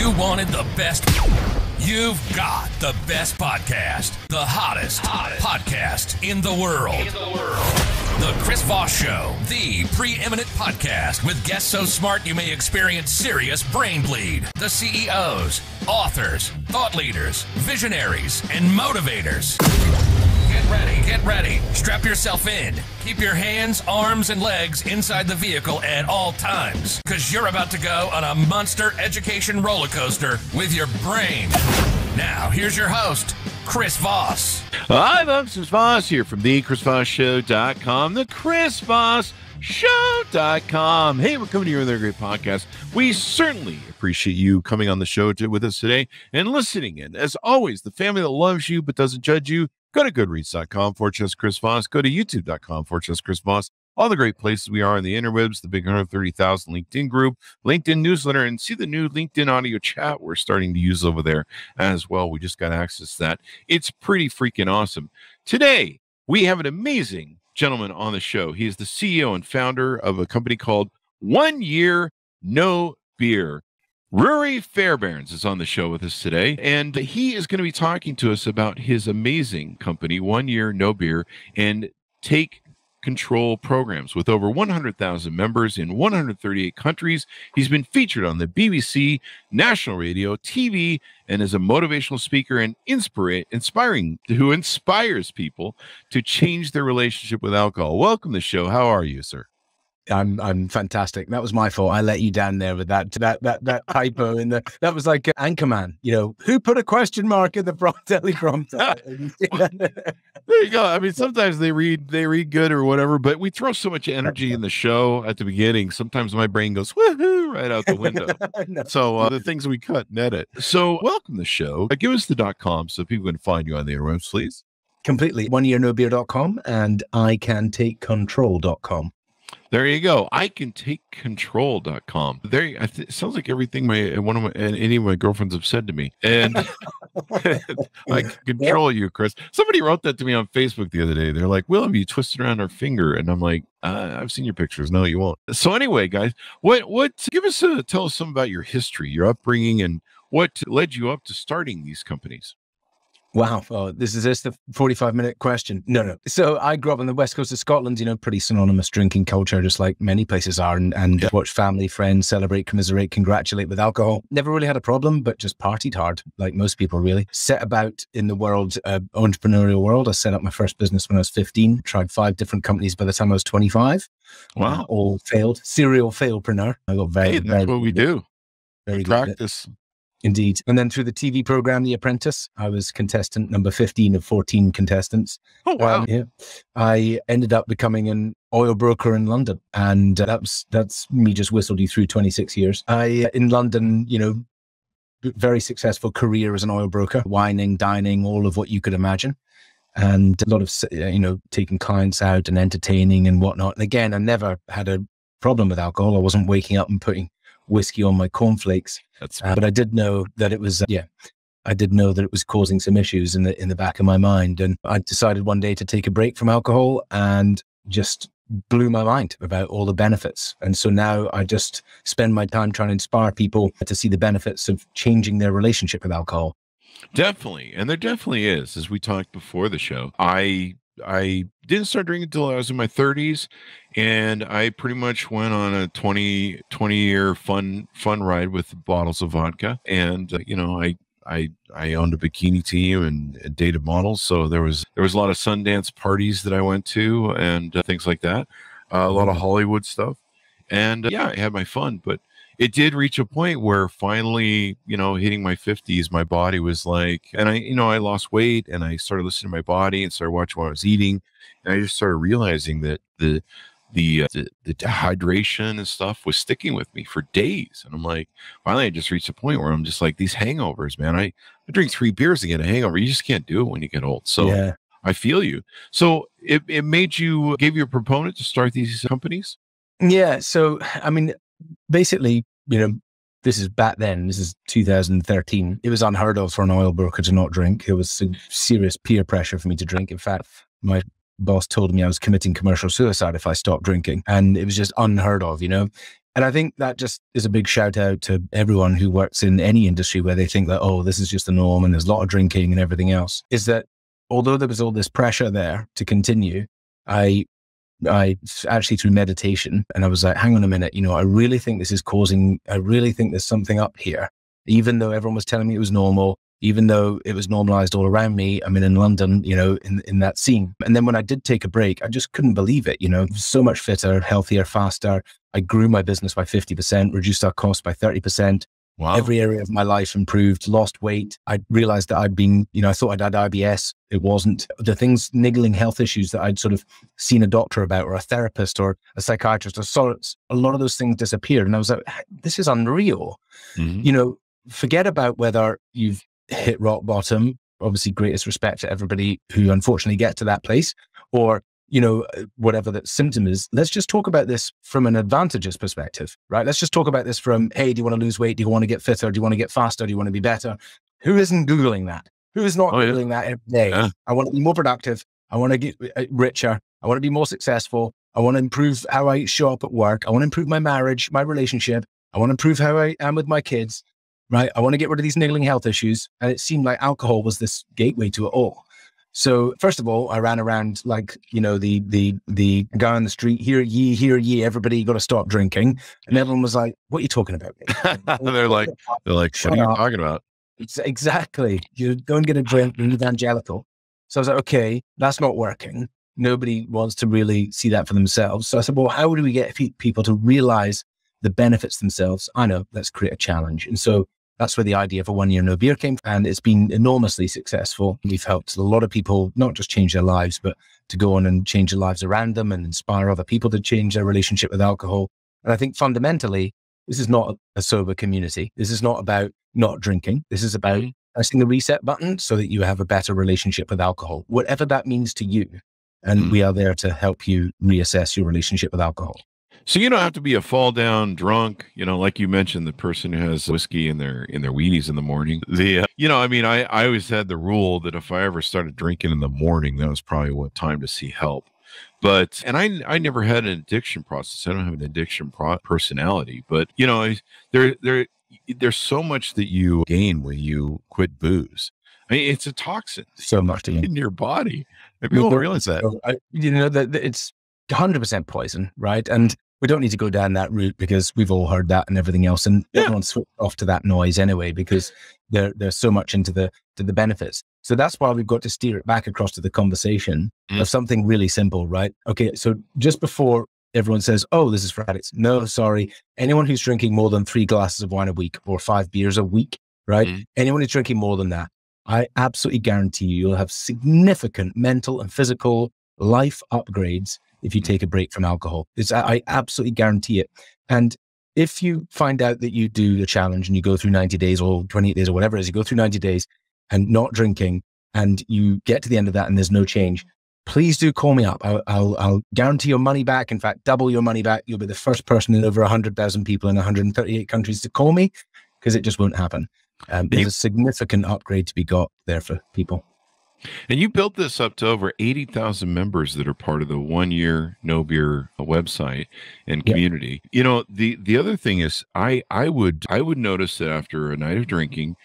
You wanted the best. You've got the best podcast. The hottest podcast in the world. The Chris Voss Show, the preeminent podcast with guests so smart you may experience serious brain bleed. The CEOs, authors, thought leaders, visionaries, and motivators. Get ready. Strap yourself in. Keep your hands, arms, and legs inside the vehicle at all times, because you're about to go on a monster education roller coaster with your brain. Now, here's your host, Chris Voss. Hi, folks. It's Voss here from the ChrisVossShow.com, the ChrisVossShow.com. Hey, we're coming to you with a great podcast. We certainly appreciate you coming on the show with us today and listening in. As always, the family that loves you but doesn't judge you, go to goodreads.com/Chris Voss. Go to youtube.com/Chris Voss. All the great places we are on the interwebs, the big 130,000 LinkedIn group, LinkedIn newsletter, and see the new LinkedIn audio chat we're starting to use over there as well. We just got access to that. It's pretty freaking awesome. Today, we have an amazing gentleman on the show. He is the CEO and founder of a company called 1 Year No Beer. Ruari Fairbairns is on the show with us today, and he is going to be talking to us about his amazing company, 1 Year No Beer, and Take Control programs. With over 100,000 members in 138 countries, he's been featured on the BBC, national radio, TV, and is a motivational speaker and who inspires people to change their relationship with alcohol. Welcome to the show. How are you, sir? I'm fantastic. That was my fault. I let you down there with that typo in the. That was like Anchorman. You know, who put a question mark in the teleprompter? There you go. I mean, sometimes they read good or whatever, but we throw so much energy in the show at the beginning. Sometimes my brain goes woohoo right out the window. No. So the things we cut and edit. So welcome to the show. Give us the .com so people can find you on the interwebs, please. Completely. 1yearnobeer.com and icantakecontrol.com. There you go. I can take control.com. It sounds like everything any of my girlfriends have said to me. And I can control you, Chris. Somebody wrote that to me on Facebook the other day. They're like, "Will, have you twisted around our finger?" And I'm like, I've seen your pictures. No, you won't. So anyway, guys, tell us some about your history, your upbringing, and what led you up to starting these companies. Wow. Oh, this is the 45-minute question. No. So I grew up on the west coast of Scotland, pretty synonymous drinking culture, just like many places are, and watch family, friends celebrate, commiserate, congratulate with alcohol. Never really had a problem, but just partied hard, like most people really. Set about in the entrepreneurial world. I set up my first business when I was 15, tried 5 different companies by the time I was 25. Wow. All failed. Serial failpreneur. I got that's what we do. Very practice. Indeed. And then through the TV program, The Apprentice, I was contestant number 15 of 14 contestants. Oh, wow. I ended up becoming an oil broker in London. And that's me just whistled you through 26 years. In London, very successful career as an oil broker, wining, dining, all of what you could imagine. And a lot of, taking clients out and entertaining and whatnot. And again, I never had a problem with alcohol. I wasn't waking up and putting whiskey on my cornflakes. But I did know that it was, causing some issues in the back of my mind. And I decided one day to take a break from alcohol and just blew my mind about all the benefits. And so now I just spend my time trying to inspire people to see the benefits of changing their relationship with alcohol. Definitely. And there definitely is. As we talked before the show, I didn't start drinking until I was in my 30s, and I pretty much went on a 20-year fun ride with bottles of vodka. And I owned a bikini team and dated models, so there was a lot of Sundance parties that I went to and things like that. A lot of Hollywood stuff, and I had my fun. But it did reach a point where finally, hitting my 50s, my body was like, and I lost weight, and I started listening to my body and started watching what I was eating. And I just started realizing that the dehydration and stuff was sticking with me for days. And I'm like, finally, I just reached a point where I'm just like, these hangovers, man, I drink 3 beers to get a hangover. You just can't do it when you get old. So yeah. I feel you. So it gave you a proponent to start these companies? Yeah. So, I mean, basically, this is back then, this is 2013. It was unheard of for an oil broker to not drink. It was serious peer pressure for me to drink. In fact, my boss told me I was committing commercial suicide if I stopped drinking. And it was just unheard of, And I think that just is a big shout out to everyone who works in any industry where they think that, oh, this is just the norm and there's a lot of drinking and everything else, is that although there was all this pressure there to continue, I actually through meditation, and I was like, hang on a minute, I really think this is I really think there's something up here. Even though everyone was telling me it was normal, even though it was normalized all around me. I mean, in London, in that scene. And then when I did take a break, I just couldn't believe it, so much fitter, healthier, faster. I grew my business by 50%, reduced our cost by 30%. Wow. Every area of my life improved, lost weight. I realized that I'd been, I thought I'd had IBS. It wasn't. The things, niggling health issues that I'd sort of seen a doctor about or a therapist or a psychiatrist, a lot of those things disappeared. And I was like, this is unreal. Mm-hmm. Forget about whether you've hit rock bottom. Obviously, greatest respect to everybody who unfortunately get to that place, or whatever that symptom is. Let's just talk about this from an advantageous perspective, right? Let's just talk about this from, hey, do you want to lose weight? Do you want to get fitter? Do you want to get faster? Do you want to be better? Who isn't Googling that? Who is not Googling that every day? Yeah. I want to be more productive. I want to get richer. I want to be more successful. I want to improve how I show up at work. I want to improve my marriage, my relationship. I want to improve how I am with my kids, right? I want to get rid of these niggling health issues. And it seemed like alcohol was this gateway to it all. So first of all, I ran around like, the guy on the street, hear ye, everybody, you got to stop drinking. And everyone was like, what are you talking about? They're like, what are you talking about? Exactly. You go and get a drink, you're evangelical. So I was like, okay, that's not working. Nobody wants to really see that for themselves. So I said, well, how do we get people to realize the benefits themselves? I know, let's create a challenge. And so that's where the idea of a 1 year no beer came from. And it's been enormously successful. We've helped a lot of people not just change their lives, but to go on and change the lives around them and inspire other people to change their relationship with alcohol. And I think fundamentally, this is not a sober community. This is not about not drinking. This is about pressing the reset button so that you have a better relationship with alcohol, whatever that means to you. And we are there to help you reassess your relationship with alcohol. So you don't have to be a fall down drunk, like you mentioned, the person who has whiskey in their Wheaties in the morning. I always had the rule that if I ever started drinking in the morning, that was probably what time to see help. But, and I never had an addiction process. I don't have an addiction personality, but there's so much that you gain when you quit booze. I mean, it's a toxin. So much in your body. Maybe people don't realize that. That it's 100% poison, right? And we don't need to go down that route because we've all heard that and everything else. And everyone's switched off to that noise anyway, because they're so much into the benefits. So that's why we've got to steer it back across to the conversation of something really simple, right? Okay, so just before everyone says, oh, this is for addicts. No, sorry. Anyone who's drinking more than 3 glasses of wine a week or 5 beers a week, right? Anyone who's drinking more than that, I absolutely guarantee you'll have significant mental and physical life upgrades if you take a break from alcohol. I absolutely guarantee it. And if you find out that you do the challenge and you go through 90 days or 28 days or whatever it is, you go through 90 days and not drinking, and you get to the end of that and there's no change, please do call me up. I'll guarantee your money back. In fact, double your money back. You'll be the first person in over 100,000 people in 138 countries to call me, because it just won't happen. There's a significant upgrade to be got there for people. And you built this up to over 80,000 members that are part of the 1 year no beer website and community. The other thing is I would notice that after a night of drinking,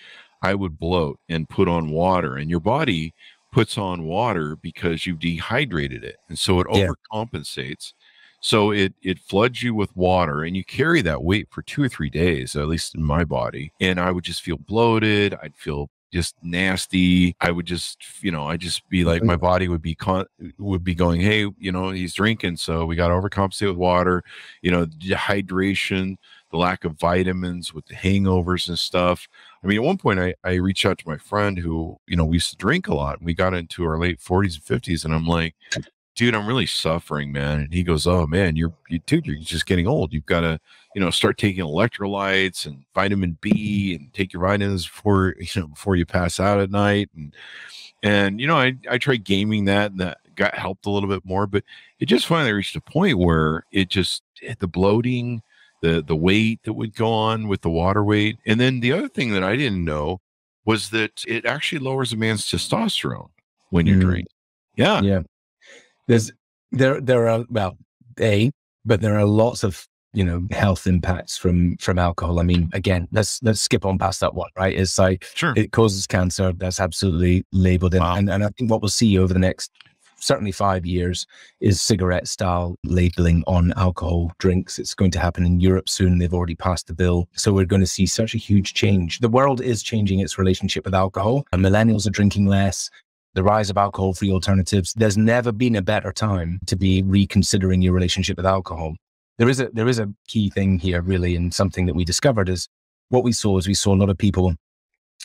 I would bloat and put on water, and your body puts on water because you've dehydrated it. And so it overcompensates. So it floods you with water, and you carry that weight for 2 or 3 days, at least in my body. And I would just feel bloated. I'd feel just nasty. I would just, I'd just be like, my body would be going, hey, he's drinking, so we got to overcompensate with water, dehydration, the lack of vitamins with the hangovers and stuff. I mean, at one point I reached out to my friend who, we used to drink a lot, and we got into our late 40s and 50s, and I'm like, dude, I'm really suffering, man. And he goes, oh man, you're just getting old. You've got to, start taking electrolytes and vitamin B and take your vitamins before you pass out at night. And I tried gaming that, and that got helped a little bit more, but it just finally reached a point where the bloating, the weight that would go on with the water weight. And then the other thing that I didn't know was that it actually lowers a man's testosterone when you drink. Yeah. There are lots of health impacts from alcohol. I mean, again, let's skip on past that one, right? It's like, Sure. It causes cancer. That's absolutely labeled in. Wow. And I think what we'll see over the next certainly 5 years is cigarette style labeling on alcohol drinks. It's going to happen in Europe soon. They've already passed the bill. So we're going to see such a huge change. The world is changing its relationship with alcohol, and millennials are drinking less. The rise of alcohol-free alternatives. There's never been a better time to be reconsidering your relationship with alcohol. There is a key thing here, really, and something that we discovered is what we saw a lot of people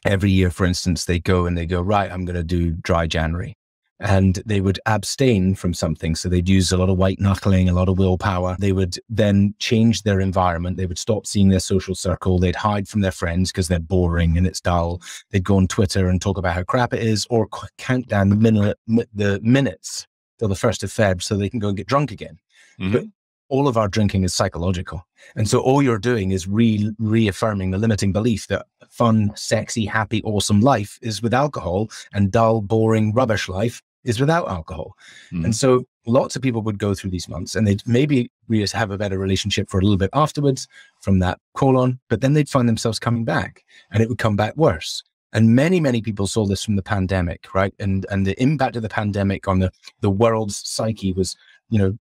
every year, for instance, they go, right, I'm going to do dry January. And they would abstain from something. So they'd use a lot of white knuckling, a lot of willpower. They would then change their environment. They would stop seeing their social circle. They'd hide from their friends because they're boring and it's dull. They'd go on Twitter and talk about how crap it is, or count down the minutes till the 1st of Feb so they can go and get drunk again. Mm-hmm. But all of our drinking is psychological. And so all you're doing is reaffirming the limiting belief that fun, sexy, happy, awesome life is with alcohol, and dull, boring, rubbish life is without alcohol. Mm. And so lots of people would go through these months and they'd maybe have a better relationship for a little bit afterwards from that colon, but then they'd find themselves coming back and it would come back worse. And many, many people saw this from the pandemic, right? And the impact of the pandemic on the world's psyche was,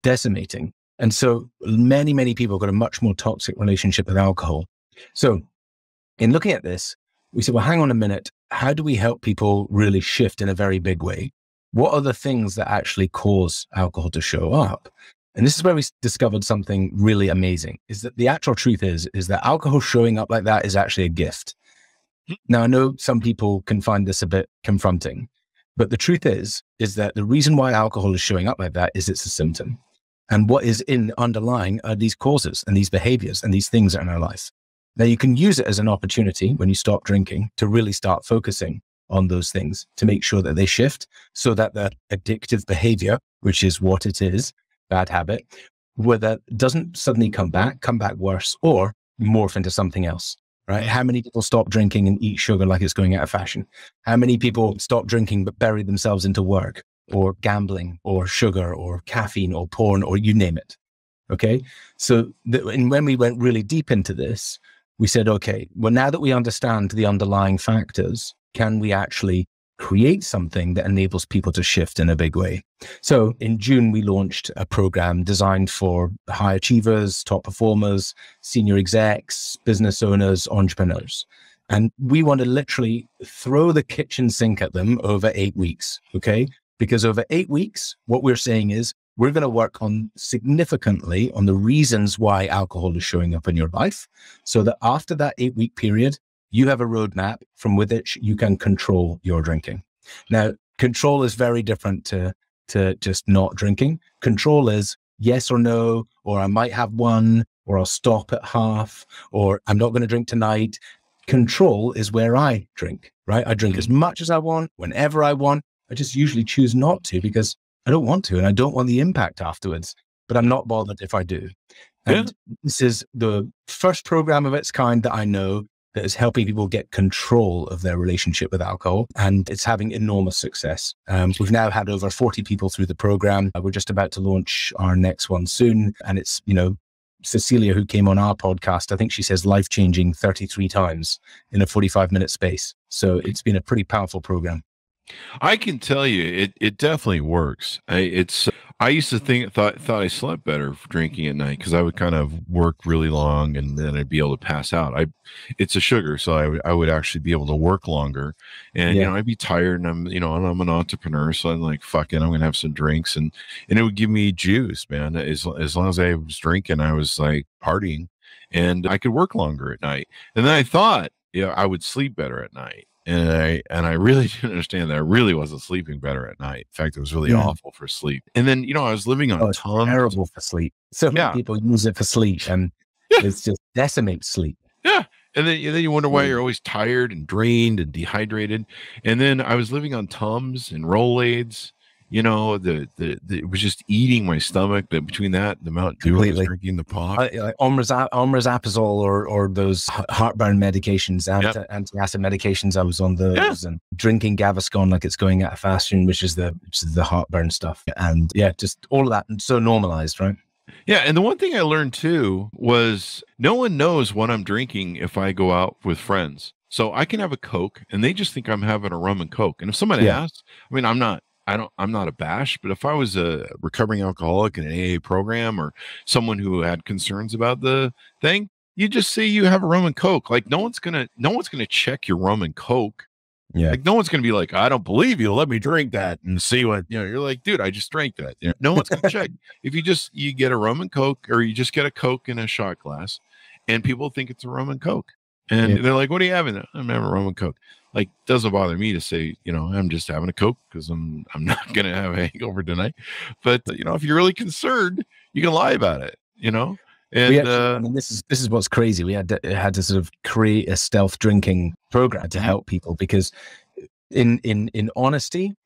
decimating. And so many, many people got a much more toxic relationship with alcohol. So in looking at this, we said, well, hang on a minute. How do we help people really shift in a very big way? What are the things that actually cause alcohol to show up? And this is where we discovered something really amazing, is that the actual truth is that alcohol showing up like that is actually a gift. Now, I know some people can find this a bit confronting, but the truth is that the reason why alcohol is showing up like that is it's a symptom. And what is underlying are these causes and these behaviors and these things in our life. Now, you can use it as an opportunity when you stop drinking to really start focusing on those things to make sure that they shift so that the addictive behavior, which is what it is, bad habit, whether it doesn't suddenly come back worse, or morph into something else, right? How many people stop drinking and eat sugar like it's going out of fashion? How many people stop drinking but bury themselves into work or gambling or sugar or caffeine or porn or you name it? Okay. So and when we went really deep into this, we said, okay, well, now that we understand the underlying factors, can we actually create something that enables people to shift in a big way? So in June, we launched a program designed for high achievers, top performers, senior execs, business owners, entrepreneurs. And we want to literally throw the kitchen sink at them over 8 weeks, okay? Because over 8 weeks, what we're saying is we're going to work on significantly on the reasons why alcohol is showing up in your life, so that after that 8-week period, you have a roadmap from which you can control your drinking. Now, control is very different to just not drinking. Control is yes or no, or I might have one, or I'll stop at half, or I'm not going to drink tonight. Control is where I drink, right? I drink as much as I want, whenever I want. I just usually choose not to because I don't want to, and I don't want the impact afterwards, but I'm not bothered if I do. And this is the first program of its kind that I know that is helping people get control of their relationship with alcohol, and it's having enormous success. We've now had over 40 people through the program. We're just about to launch our next one soon, and it's, Cecilia, who came on our podcast, I think she says life-changing 33 times in a 45-minute space. So it's been a pretty powerful program. I can tell you, it definitely works. I used to thought I slept better for drinking at night because I would kind of work really long and then I'd be able to pass out. It's a sugar, so I would actually be able to work longer, and I'd be tired, and I'm an entrepreneur, so I'm like, fuck it, I'm gonna have some drinks, and it would give me juice, man. As long as I was drinking, I was like partying, and I could work longer at night. And then I thought, I would sleep better at night. And I really didn't understand that I really wasn't sleeping better at night. In fact, it was really awful for sleep. And then, I was living on Tums. Terrible for sleep. So many people use it for sleep, and it's just decimates sleep. Yeah. And then you wonder why you're always tired and drained and dehydrated. And then I was living on Tums and Rolaids. It was just eating my stomach. But between that, the amount I was drinking the pop, like omeprazole or those heartburn medications, anti-acid medications. I was on those, and drinking Gaviscon like it's going out of fashion, which is the heartburn stuff. And just all of that, and so normalized, right? Yeah. And the one thing I learned too was no one knows what I'm drinking if I go out with friends. So I can have a Coke and they just think I'm having a rum and Coke. And if someone asks, I mean, I'm not abashed, but if I was a recovering alcoholic in an AA program or someone who had concerns about the thing, you just say you have a rum and Coke. Like no one's gonna check your rum and Coke. Yeah. Like no one's gonna be like, I don't believe you. Let me drink that and see what you're like, dude. I just drank that. No one's gonna check. If you get a rum and Coke, or you just get a Coke in a shot glass, and people think it's a rum and Coke, and they're like, "What are you having?" I'm having a rum and Coke. Like, doesn't bother me to say, I'm just having a Coke because I'm not gonna have a hangover tonight. But if you're really concerned, you can lie about it. And this is what's crazy. We had to sort of create a stealth drinking program to help people because, in honesty,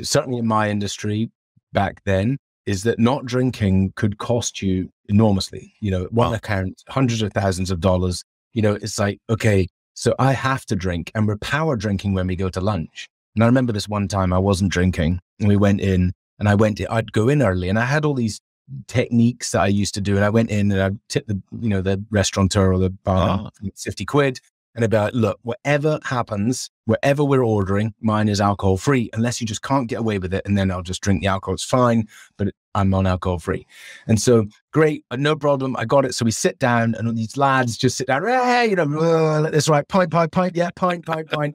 certainly in my industry back then, is that not drinking could cost you enormously. One account, hundreds of thousands of dollars. It's like, okay, so I have to drink, and we're power drinking when we go to lunch. And I remember this one time I wasn't drinking, and we went in, and I'd go in early, and I had all these techniques that I used to do, and I went in and I tipped the restaurateur or the bar 50 quid, and about, look, whatever happens, wherever we're ordering, mine is alcohol free, unless you just can't get away with it, and then I'll just drink the alcohol. It's fine, but I'm on alcohol free. And so, great, no problem, I got it. So we sit down, and all these lads just sit down, hey, let this right, pint, yeah, pint. But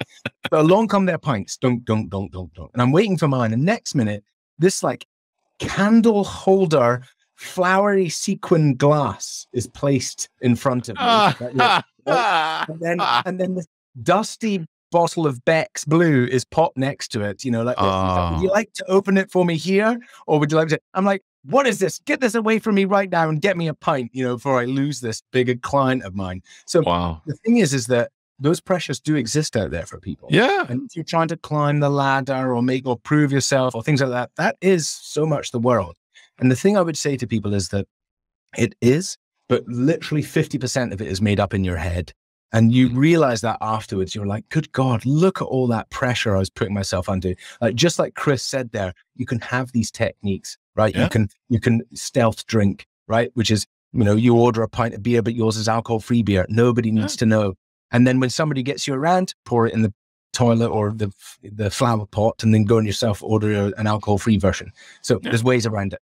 along come their pints, dunk. And I'm waiting for mine, and next minute, this like candle holder, flowery sequin glass is placed in front of me. And then this dusty bottle of Beck's Blue is popped next to it. Would you like to open it for me here? Or would you like to? I'm like, what is this? Get this away from me right now and get me a pint, before I lose this big client of mine. So the thing is that those pressures do exist out there for people. Yeah. And if you're trying to climb the ladder or prove yourself or things like that, that is so much the world. And the thing I would say to people is that it is, but literally 50% of it is made up in your head. And you realize that afterwards, you're like, good God, look at all that pressure I was putting myself under. Like, just like Chris said there, you can have these techniques, right? Yeah. You can stealth drink, right? Which is, you order a pint of beer, but yours is alcohol-free beer. Nobody needs to know. And then when somebody gets you around, pour it in the toilet or the flower pot, and then go and yourself order an alcohol-free version. So there's ways around it.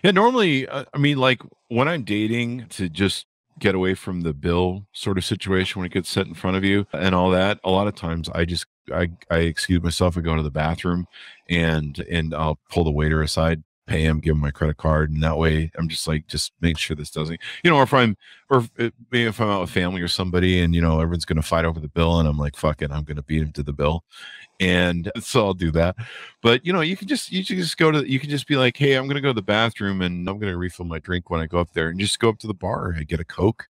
Yeah, normally, like when I'm dating, to just get away from the bill sort of situation when it gets set in front of you and all that, a lot of times I excuse myself and go to the bathroom, and I'll pull the waiter aside, pay him, give him my credit card, and that way I'm just like, just make sure this doesn't, if I'm out with family or somebody, and everyone's going to fight over the bill, and I'm like, fuck it, I'm going to beat him to the bill, and so I'll do that. But you can just be like, hey, I'm going to go to the bathroom, and I'm going to refill my drink when I go up there, and just go up to the bar and get a Coke.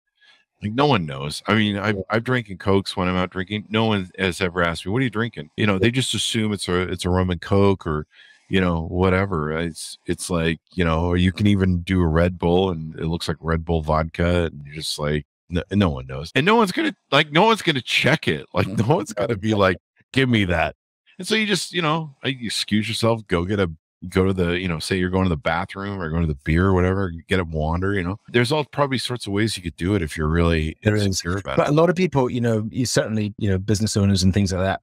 Like, no one knows. I mean, I've drinking Cokes when I'm out drinking. No one has ever asked me, what are you drinking? They just assume it's a rum and Coke, or whatever. It's like, or you can even do a Red Bull and it looks like Red Bull vodka, and you're just like, no one knows. And no one's going to check it. Like, no one's going to be like, give me that. And so you just, you excuse yourself, go to the, say you're going to the bathroom or going to the beer or whatever, get a wander, there's all probably sorts of ways you could do it if you're really insecure about it. But a lot of people, you certainly, business owners and things like that,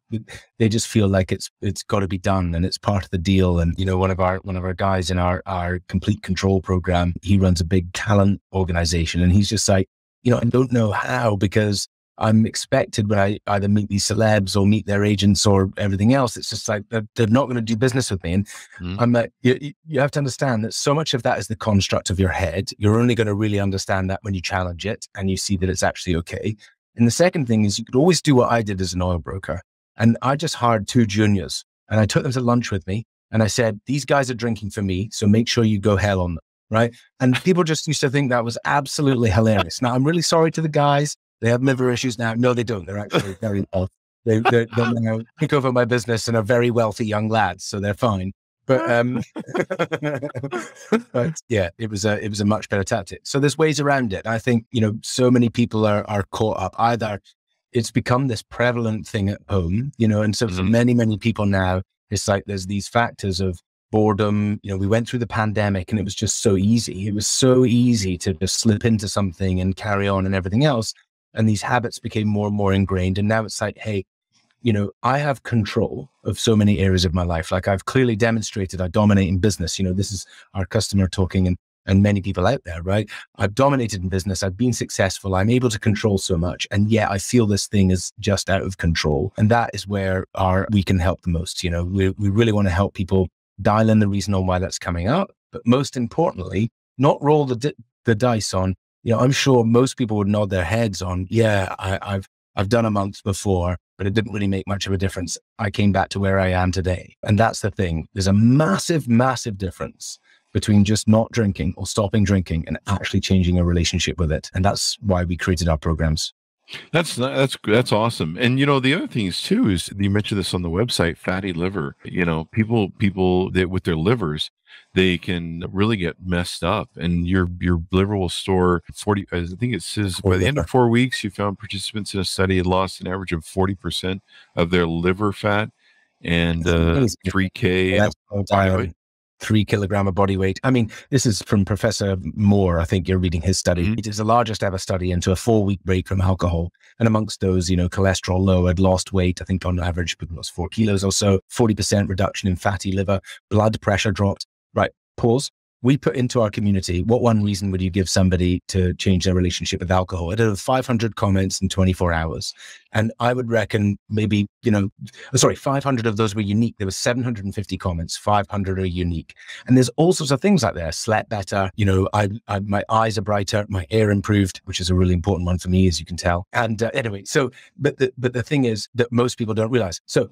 they just feel like it's got to be done and it's part of the deal. And, one of our guys in our complete control program, he runs a big talent organization, and he's just like, I don't know how, because I'm expected when I either meet these celebs or meet their agents or everything else, it's just like they're not going to do business with me. And I'm like, you have to understand that so much of that is the construct of your head. You're only going to really understand that when you challenge it and you see that it's actually okay. And the second thing is, you could always do what I did as an oil broker. And I just hired 2 juniors, and I took them to lunch with me, and I said, these guys are drinking for me, so make sure you go hell on them, right? And people just used to think that was absolutely hilarious. Now, I'm really sorry to the guys. They have liver issues now. No, they don't. They're actually very well. They take over my business and are very wealthy young lads, so they're fine. But but yeah, it was a much better tactic. So there's ways around it. I think so many people are caught up. Either it's become this prevalent thing at home, and so for many people now, it's like there's these factors of boredom. We went through the pandemic and it was just so easy. It was so easy to just slip into something and carry on and everything else. And these habits became more and more ingrained. And now it's like, hey, I have control of so many areas of my life. Like I've clearly demonstrated I dominate in business. This is our customer talking and many people out there, right? I've dominated in business. I've been successful. I'm able to control so much. And yet I feel this thing is just out of control. And that is where we can help the most. We really want to help people dial in the reason on why that's coming up. But most importantly, not roll the dice on, I'm sure most people would nod their heads on, I've done a month before, but it didn't really make much of a difference. I came back to where I am today. And that's the thing. There's a massive, massive difference between just not drinking or stopping drinking and actually changing a relationship with it. And that's why we created our programs. That's awesome. And the other thing is too, is you mentioned this on the website, fatty liver. People that with their livers, they can really get messed up, and your liver will store 40. I think it says by the end of 4 weeks, you found participants in a study had lost an average of 40% of their liver fat and 3K body weight. 3 kilogram of body weight. I mean, this is from Professor Moore. I think you're reading his study. Mm-hmm. It is the largest ever study into a 4-week break from alcohol. And amongst those, cholesterol lowered, lost weight. I think on average, people lost 4 kilos or so, 40% reduction in fatty liver, blood pressure dropped. Right. Pause. We put into our community, what one reason would you give somebody to change their relationship with alcohol? It had 500 comments in 24 hours. And I would reckon maybe, 500 of those were unique. There were 750 comments, 500 are unique. And there's all sorts of things like there. Slept better. My eyes are brighter. My hair improved, which is a really important one for me, as you can tell. And anyway, but the thing is that most people don't realize. So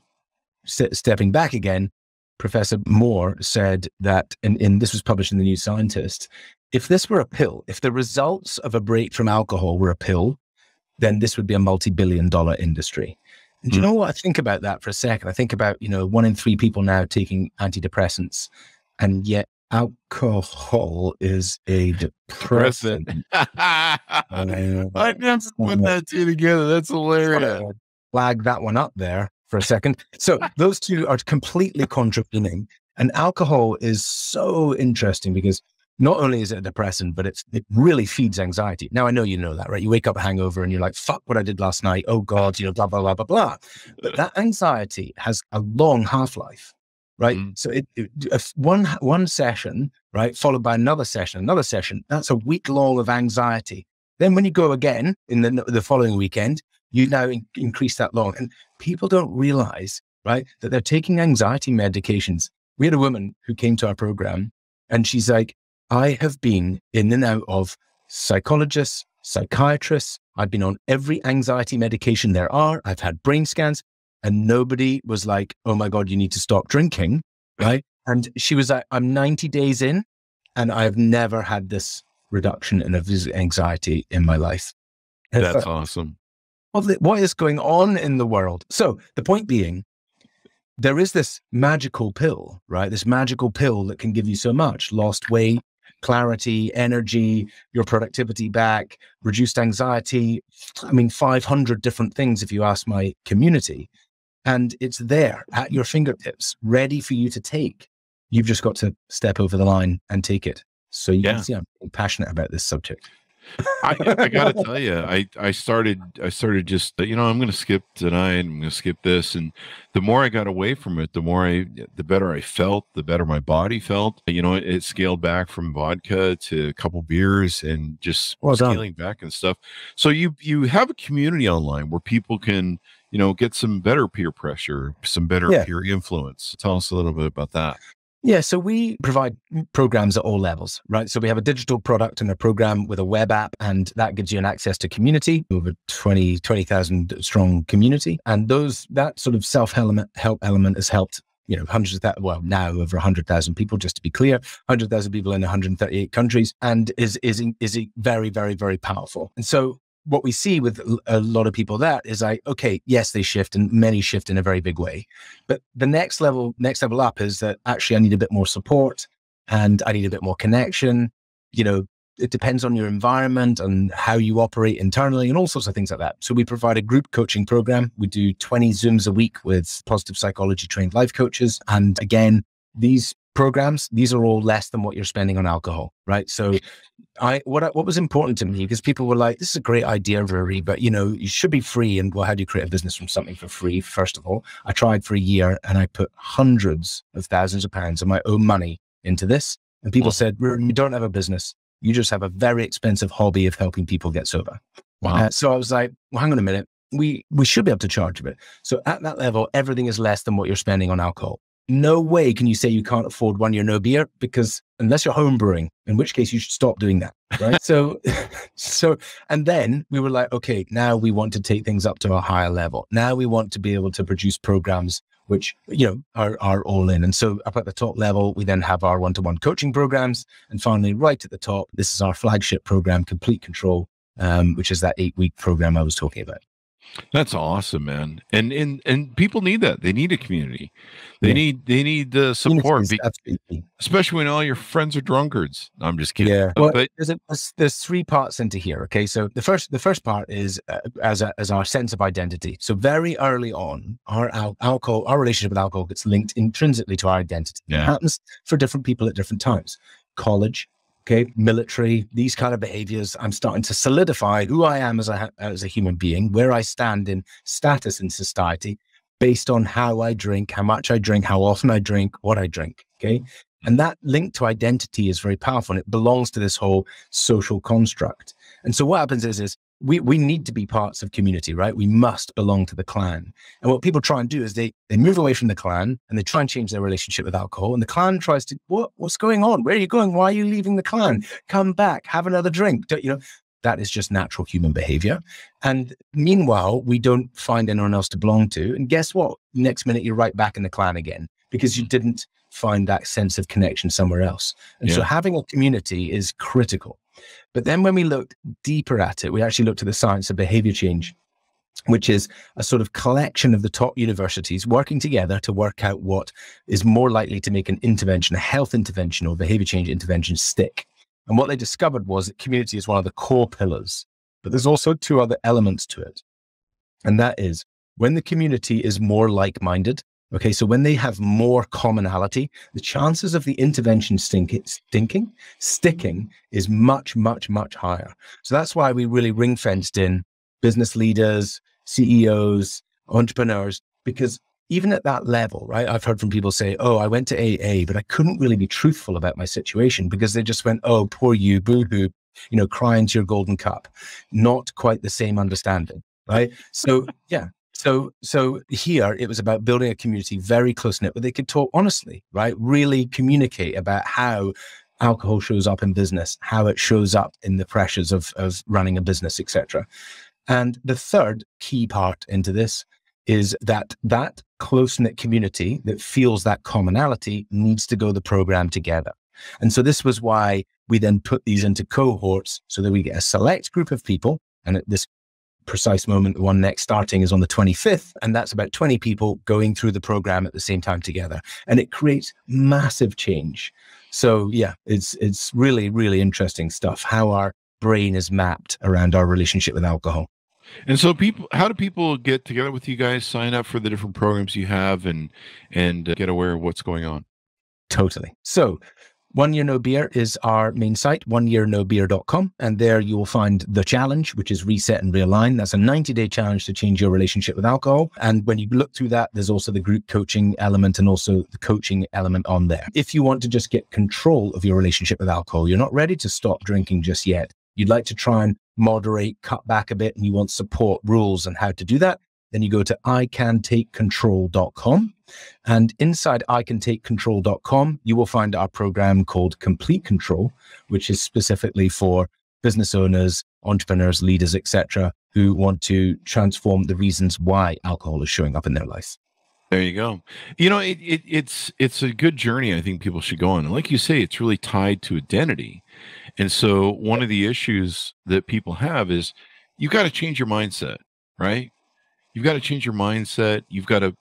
stepping back again, Professor Moore said that, and this was published in the New Scientist, if this were a pill, if the results of a break from alcohol were a pill, then this would be a multi-billion-dollar industry. And do you know what I think about that for a second? I think about, 1 in 3 people now taking antidepressants, and yet alcohol is a depressant. I never put that two together. That's hilarious. Flag that one up there for a second. So those two are completely contravening. And alcohol is so interesting because not only is it a depressant, but it really feeds anxiety. Now, I know you know that, right? You wake up hangover and you're like, fuck what I did last night. Oh God, blah, blah, blah, blah, blah. But that anxiety has a long half-life, right? So one session, right, followed by another session, that's a week long of anxiety. Then when you go again in the following weekend, you now increase that long. And people don't realize, right, that they're taking anxiety medications. We had a woman who came to our program and she's like, I have been in and out of psychologists, psychiatrists. I've been on every anxiety medication there are. I've had brain scans and nobody was like, oh my God, you need to stop drinking, right? And she was like, I'm 90 days in and I've never had this reduction in anxiety in my life. That's awesome. What is going on in the world? So the point being, there is this magical pill, right? This magical pill that can give you so much: lost weight, clarity, energy, your productivity back, reduced anxiety. 500 different things if you ask my community. And it's there at your fingertips, ready for you to take. You've just got to step over the line and take it. So you can see I'm passionate about this subject. I got to tell you, I started just, I'm going to skip tonight. I'm going to skip this. And the more I got away from it, the better I felt, the better my body felt. It scaled back from vodka to a couple beers and just scaling back and stuff. So you have a community online where people can, get some better peer pressure, some better peer influence. Tell us a little bit about that. Yeah, so we provide programs at all levels, right? So we have a digital product and a program with a web app, and that gives you an access to community, over 20,000 strong community. And that sort of self-help element has helped, hundreds of that, well, now over 100,000 people, just to be clear, 100,000 people in 138 countries, and is very, very, very powerful. And so what we see with a lot of people that is like, okay, yes, they shift, and many shift in a very big way. But the next level up is that actually I need a bit more support and I need a bit more connection. It depends on your environment and how you operate internally and all sorts of things like that. So we provide a group coaching program. We do 20 Zooms a week with positive psychology trained life coaches. And again, these programs, these are all less than what you're spending on alcohol, right? So what was important to me, because people were like, this is a great idea, Ruari, but you should be free. And well, how do you create a business from something for free? First of all, I tried for a year and I put hundreds of thousands of pounds of my own money into this. And people said, you don't have a business. You just have a very expensive hobby of helping people get sober. Wow. So I was like, well, hang on a minute. We should be able to charge a bit. So at that level, everything is less than what you're spending on alcohol. No way can you say you can't afford 1 year no beer, because unless you're home brewing, in which case you should stop doing that, right? So, and then we were like, okay, now we want to take things up to a higher level. Now we want to be able to produce programs which, are all in. And so up at the top level, we then have our one-to-one coaching programs. And finally, right at the top, this is our flagship program, Complete Control, which is that 8-week program I was talking about. That's awesome, man. And people need that. They need a community. They need the support, especially when all your friends are drunkards. No, I'm just kidding. Yeah. Well, but there's 3 parts into here. Okay. So the first part is as our sense of identity. So very early on, our relationship with alcohol gets linked intrinsically to our identity. Yeah. It happens for different people at different times. College, okay, military, these kind of behaviors. I'm starting to solidify who I am as a human being, where I stand in status in society, based on how I drink, how much I drink, how often I drink, what I drink. Okay. And that link to identity is very powerful, and it belongs to this whole social construct. And so what happens is we need to be parts of community, right? We must belong to the clan. And what people try and do is they move away from the clan and they try and change their relationship with alcohol. And the clan tries to, what's going on? Where are you going? Why are you leaving the clan? Come back, have another drink. That is just natural human behavior. And meanwhile, we don't find anyone else to belong to. And guess what? Next minute, you're right back in the clan again, because you didn't find that sense of connection somewhere else. And so having a community is critical. But then when we looked deeper at it, we actually looked at the science of behavior change, which is a sort of collection of the top universities working together to work out what is more likely to make an intervention, a health intervention or behavior change intervention, stick. And what they discovered was that community is one of the core pillars, but there's also 2 other elements to it. And that is when the community is more like-minded. Okay, so when they have more commonality, the chances of the intervention sticking is much, much, much higher. So that's why we really ring-fenced in business leaders, CEOs, entrepreneurs, because even at that level, right, I've heard from people say, oh, I went to AA, but I couldn't really be truthful about my situation because they just went, oh, poor you, boo-hoo, cry into your golden cup. Not quite the same understanding, right? So, yeah. So here it was about building a community very close-knit where they could talk honestly, right? Really communicate about how alcohol shows up in business, how it shows up in the pressures of running a business, etc. And the third key part into this is that close-knit community that feels that commonality needs to go the program together. And so this was why we then put these into cohorts so that we get a select group of people. And at this precise moment, the one next starting is on the 25th, and that's about 20 people going through the program at the same time together, and it creates massive change. So yeah, it's really, really interesting stuff, how our brain is mapped around our relationship with alcohol. And so how do people get together with you guys, sign up for the different programs you have, and get aware of what's going on? Totally. So 1 Year No Beer is our main site, oneyearnobeer.com. And there you will find the challenge, which is Reset and Realign. That's a 90-day challenge to change your relationship with alcohol. And when you look through that, there's also the group coaching element and also the coaching element on there. If you want to just get control of your relationship with alcohol, you're not ready to stop drinking just yet, you'd like to try and moderate, cut back a bit, and you want support, rules, and how to do that, then you go to icantakecontrol.com. And inside icantakecontrol.com, you will find our program called Complete Control, which is specifically for business owners, entrepreneurs, leaders, etc., who want to transform the reasons why alcohol is showing up in their life. There you go. It's a good journey I think people should go on. And like you say, it's really tied to identity. And so one of the issues that people have is you've got to change your mindset, right? You've got to change your mindset. You've got to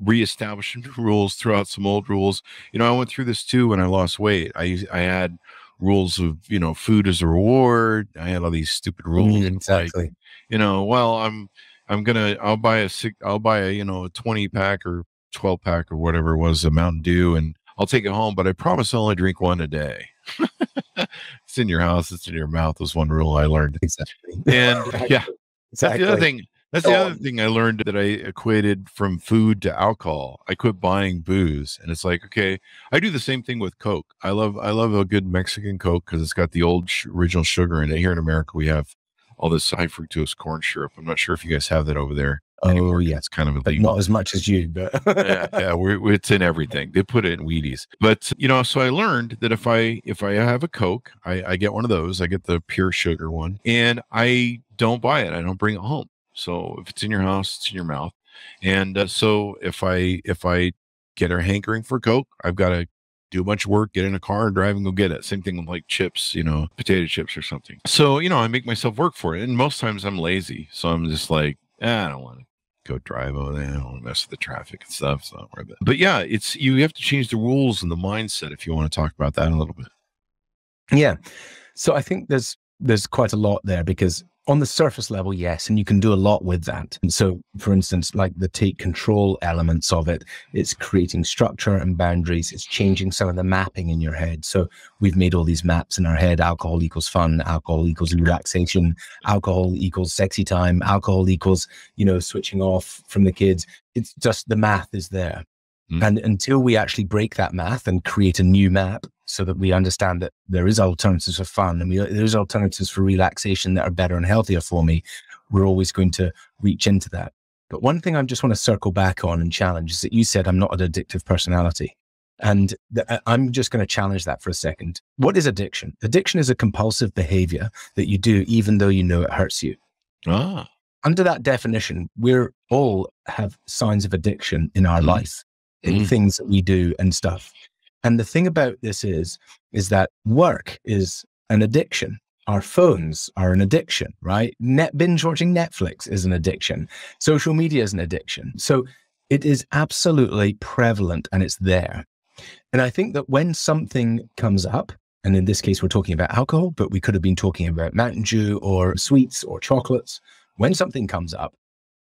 reestablish rules, throw out some old rules. I went through this too when I lost weight. I had rules of, food as a reward. I had all these stupid rules. Exactly. I'll buy a 20 pack or 12 pack or whatever it was, a Mountain Dew, and I'll take it home, but I promise I'll only drink one a day. It's in your house, it's in your mouth was one rule I learned. Exactly. And yeah, Exactly. that's the other thing. That's the other thing I learned, that I equated from food to alcohol. I quit buying booze, and it's like, okay, I do the same thing with Coke. I love a good Mexican Coke because it's got the old original sugar in it. Here in America, we have all this high fructose corn syrup. I'm not sure if you guys have that over there. Oh, yeah. It's kind of But illegal. not as much as you, but It's in everything. They put it in Wheaties. But, so I learned that if I have a Coke, I get one of those. I get the pure sugar one, and I don't buy it. I don't bring it home. So if it's in your house, it's in your mouth. And so if I get a hankering for Coke, I've got to do a bunch of work, get in a car and drive and go get it. Same thing with like chips, potato chips or something. So, I make myself work for it. And most times I'm lazy. So I'm just like, I don't want to go drive over there. I don't want to mess with the traffic and stuff. It's not worth it. But yeah, you have to change the rules and the mindset if you want to talk about that a little bit. yeah. So I think there's quite a lot there, because on the surface level, yes, and you can do a lot with that. And so, for instance, like the take control elements of it, it's creating structure and boundaries. It's changing some of the mapping in your head. So we've made all these maps in our head. Alcohol equals fun. Alcohol equals relaxation. Alcohol equals sexy time. Alcohol equals, switching off from the kids. It's just the math is there. And until we actually break that math and create a new map, so that we understand that there is alternatives for fun and there's alternatives for relaxation that are better and healthier for me, we're always going to reach into that. But one thing I just want to circle back on and challenge is that you said I'm not an addictive personality. And I'm just going to challenge that for a second. What is addiction? Addiction is a compulsive behavior that you do even though you know it hurts you. Under that definition, we're all have signs of addiction in our life, in things that we do and stuff. And the thing about this is that work is an addiction. Our phones are an addiction, right? Binge watching Netflix is an addiction. Social media is an addiction. So it is absolutely prevalent and it's there. And I think that when something comes up, and in this case, we're talking about alcohol, but we could have been talking about Mountain Dew or sweets or chocolates. When something comes up,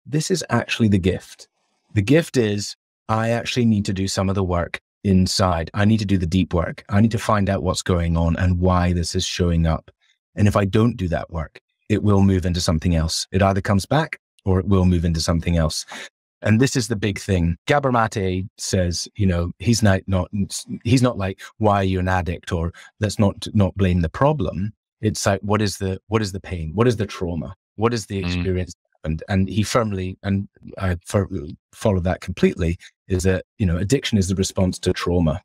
this is actually the gift. The gift is, I actually need to do some of the work inside. I need to do the deep work. I need to find out what's going on and why this is showing up. And if I don't do that work, it will move into something else. It either comes back or it will move into something else. And this is the big thing. Gabor Mate says, he's not like, why are you an addict? Or let's not blame the problem. It's like, what is the pain? What is the trauma? What is the experience? And he firmly, and I follow that completely, is that, addiction is the response to trauma.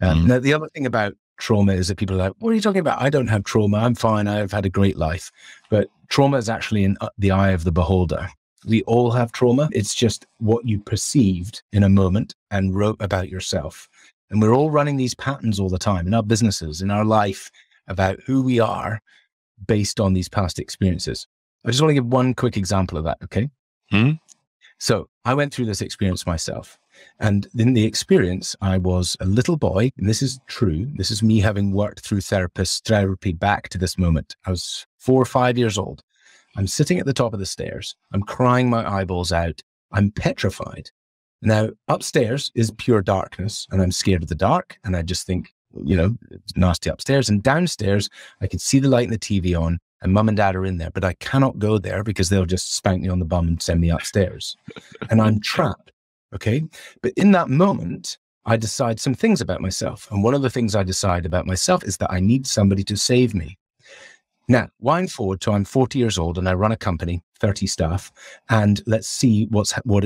Now, the other thing about trauma is that people are like, what are you talking about? I don't have trauma. I'm fine. I've had a great life. But trauma is actually in the eye of the beholder. We all have trauma. It's just what you perceived in a moment and wrote about yourself. And we're all running these patterns all the time in our businesses, in our life, about who we are based on these past experiences. I just want to give one quick example of that, okay? So I went through this experience myself. And in the experience, I was a little boy, and this is true. This is me having worked through therapy back to this moment. I was 4 or 5 years old. I'm sitting at the top of the stairs. I'm crying my eyeballs out. I'm petrified. Now, upstairs is pure darkness, and I'm scared of the dark. And I just think, it's nasty upstairs. And downstairs, I could see the light and the TV on, and mum and dad are in there, but I cannot go there because they'll just spank me on the bum and send me upstairs. And I'm trapped. Okay. But in that moment, I decide some things about myself. And one of the things I decide about myself is that I need somebody to save me. Now, wind forward to I'm 40 years old and I run a company, 30 staff, and let's see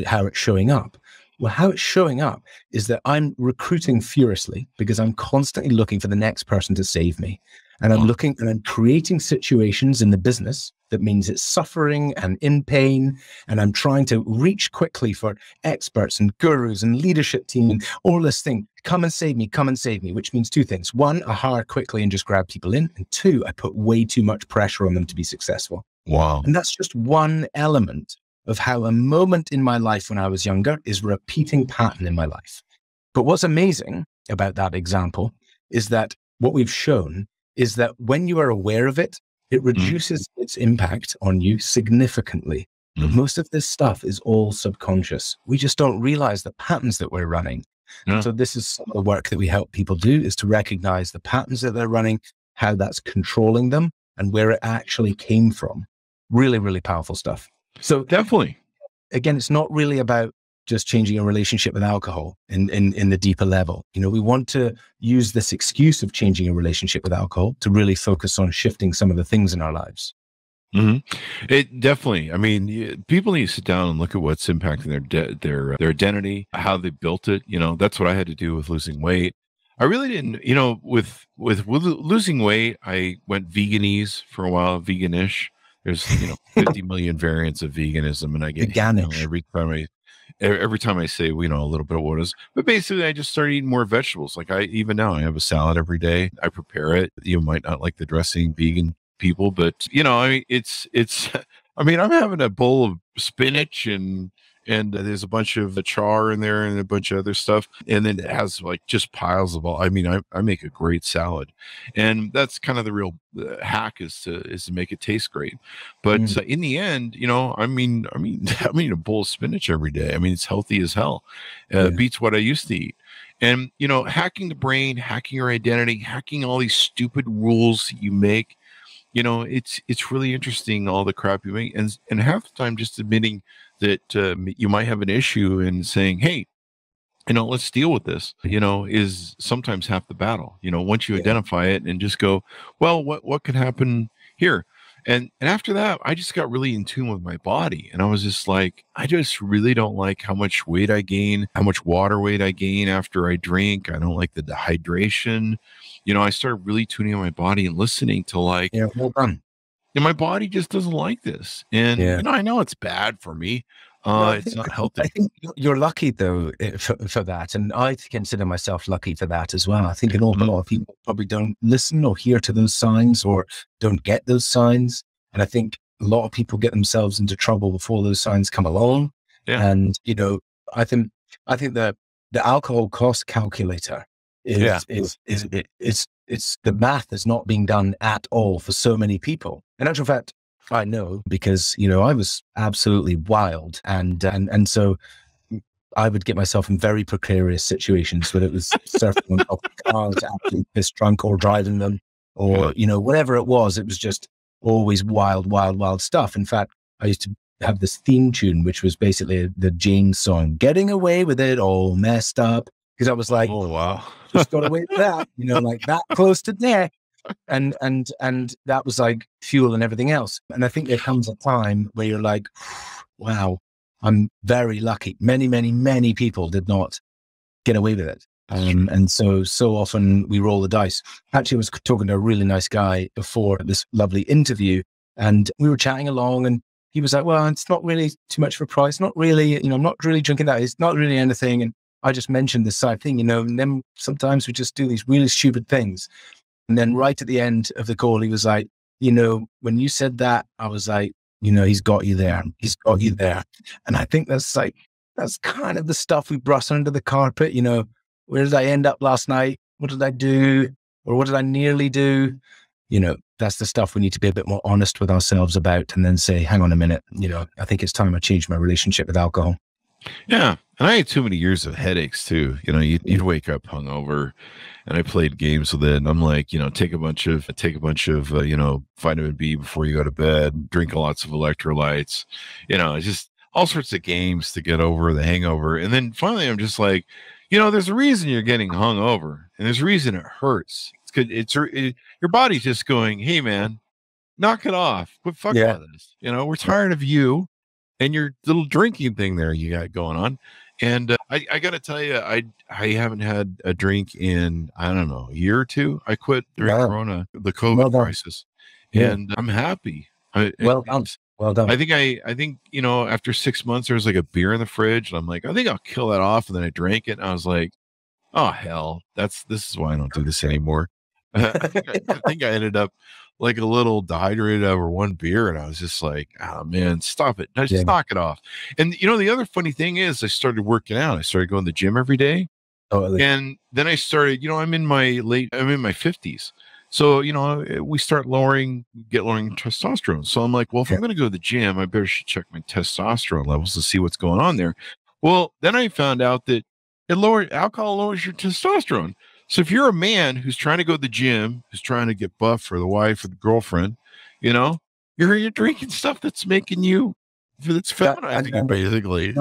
how it's showing up. Well, how it's showing up is that I'm recruiting furiously because I'm constantly looking for the next person to save me. And I'm looking and I'm creating situations in the business that means it's suffering and in pain. And I'm trying to reach quickly for experts and gurus and leadership team and all this thing. Come and save me, which means two things. One, I hire quickly and just grab people in. And two, I put way too much pressure on them to be successful. Wow. And that's just one element of how a moment in my life when I was younger is a repeating pattern in my life. But what's amazing about that example is that what we've shown is that when you are aware of it, it reduces its impact on you significantly. But most of this stuff is all subconscious. We just don't realize the patterns that we're running. Yeah. So this is some of the work that we help people do, is to recognize the patterns that they're running, how that's controlling them, and where it actually came from. Really, really powerful stuff. So Definitely. again, it's not really about just changing a relationship with alcohol in the deeper level. You know, we want to use this excuse of changing a relationship with alcohol to really focus on shifting some of the things in our lives. It definitely, I mean, people need to sit down and look at what's impacting their identity, how they built it. You know, that's what I had to do with losing weight. I really didn't, you know, with losing weight, I went veganese for a while, veganish. There's, 50 million variants of veganism, and I get Veganish. every time I say, a little bit of what is, but basically I just started eating more vegetables. Like even now I have a salad every day. I prepare it. You might not like the dressing, vegan people, but I mean, it's, I mean, I'm having a bowl of spinach and there's a bunch of char in there and a bunch of other stuff. And then it has like just piles of all, I mean, I make a great salad, and that's kind of the real hack is to make it taste great. But in the end, I mean, I'm eating a bowl of spinach every day. I mean, it's healthy as hell. Beats what I used to eat. And, hacking the brain, hacking your identity, hacking all these stupid rules you make, it's really interesting, all the crap you make. And half the time just admitting that you might have an issue and saying, hey, let's deal with this, is sometimes half the battle. Once you identify it and just go, well, what could happen here? And after that, I just got really in tune with my body. And I was just like, I just really don't like how much weight I gain, how much water weight I gain after I drink. I don't like the dehydration. I started really tuning on my body and listening to like, well done. And my body just doesn't like this. And, I know it's bad for me. It's not healthy. I think you're lucky though for that. And I consider myself lucky for that as well. I think an awful lot of people probably don't listen or hear to those signs or don't get those signs. And I think a lot of people get themselves into trouble before those signs come along. Yeah. And, I think the alcohol cost calculator it's the math is not being done at all for so many people. In actual fact, I know because, I was absolutely wild. And so I would get myself in very precarious situations, whether it was surfing on top of cars, absolutely pissed drunk, or driving them, or, whatever it was just always wild stuff. In fact, I used to have this theme tune, which was basically the James song, Getting Away with It, all messed up. Because I was like, oh, wow. Just got away with that, like that close to death. And that was like fuel and everything else. And I think there comes a time where you're like, wow, I'm very lucky. Many people did not get away with it. And so often we roll the dice. Actually, I was talking to a really nice guy before this lovely interview, and we were chatting along, and he was like, well, it's not really too much for a price. Not really, I'm not really drinking that. It's not really anything. And I just mentioned this side thing, and then sometimes we just do these really stupid things. And then right at the end of the call, he was like, when you said that, I was like, he's got you there. He's got you there. And I think that's kind of the stuff we brush under the carpet. Where did I end up last night? What did I do? Or what did I nearly do? That's the stuff we need to be a bit more honest with ourselves about, and then say, hang on a minute, I think it's time I change my relationship with alcohol. Yeah. And I had too many years of headaches too. You'd wake up hungover, and I played games with it. And I'm like, take a bunch of, vitamin B before you go to bed, drink lots of electrolytes, just all sorts of games to get over the hangover. And then finally I'm just like, there's a reason you're getting hungover, and there's a reason it hurts. Your body's just going, hey man, knock it off. Quit fucking with this. We're tired of you and your little drinking thing there you got going on. And I got to tell you, I haven't had a drink in, I don't know, a year or two. I quit during Corona, the COVID crisis, and I'm happy. Well done. I think, after 6 months, there was like a beer in the fridge, and I'm like, I think I'll kill that off. And then I drank it, and I was like, oh hell, this is why I don't do this anymore. I think I ended up like a little dehydrated over one beer, and I was just like, oh man, stop it. Just knock it off. And the other funny thing is I started working out. I started going to the gym every day. And then I started, I'm in my 50s. So, we start lowering testosterone. So I'm like, well, if I'm going to go to the gym, I better should check my testosterone levels to see what's going on there. Well, then I found out that alcohol lowers your testosterone. So if you're a man who's trying to go to the gym, who's trying to get buff for the wife or the girlfriend, you're drinking stuff that's making you, that's feminizing you, basically.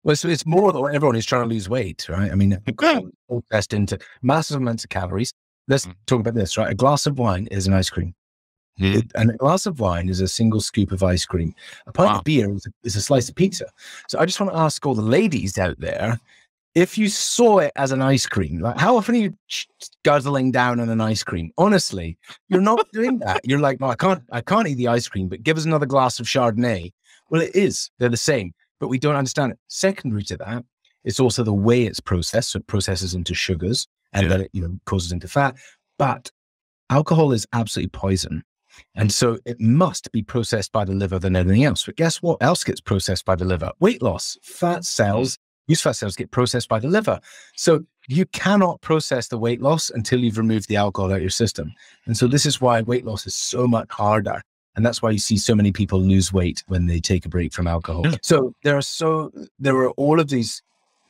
Well, so it's more than everyone is trying to lose weight, right? I mean, all pressed into massive amounts of calories. Let's talk about this, right? A glass of wine is an ice cream. And a glass of wine is a single scoop of ice cream. A pint of beer is a slice of pizza. So I just want to ask all the ladies out there, if you saw it as an ice cream, like how often are you guzzling down on an ice cream? Honestly, you're not doing that. You're like, no, I can't eat the ice cream, but give us another glass of Chardonnay. Well, it is. They're the same, but we don't understand it. Secondary to that, it's also the way it's processed. So it processes into sugars and then it causes into fat. But alcohol is absolutely poison. And so it must be processed by the liver than anything else. But guess what else gets processed by the liver? Weight loss. Fat cells, used fat cells get processed by the liver. So you cannot process the weight loss until you've removed the alcohol out of your system. And so this is why weight loss is so much harder. And that's why you see so many people lose weight when they take a break from alcohol. So there are all of these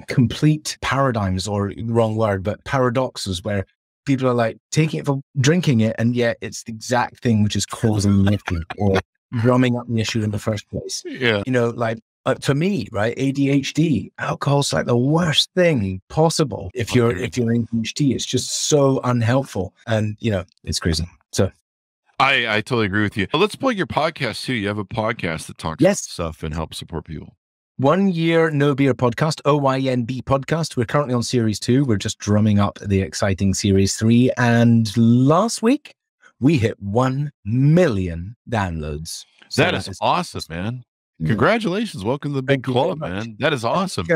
complete paradigms, or wrong word, but paradoxes, where people are like taking it for drinking it, and yet it's the exact thing which is causing the issue or drumming up the issue in the first place. Like for me, right, ADHD, alcohol's like the worst thing possible. If you're ADHD, it's just so unhelpful, and it's crazy. So I totally agree with you. Let's plug your podcast too. You have a podcast that talks about stuff and helps support people. 1 Year No Beer Podcast, OYNB podcast. We're currently on series 2. We're just drumming up the exciting series 3. And last week we hit 1 million downloads. So that is awesome, man. Congratulations. Welcome to the big club, man. That is awesome.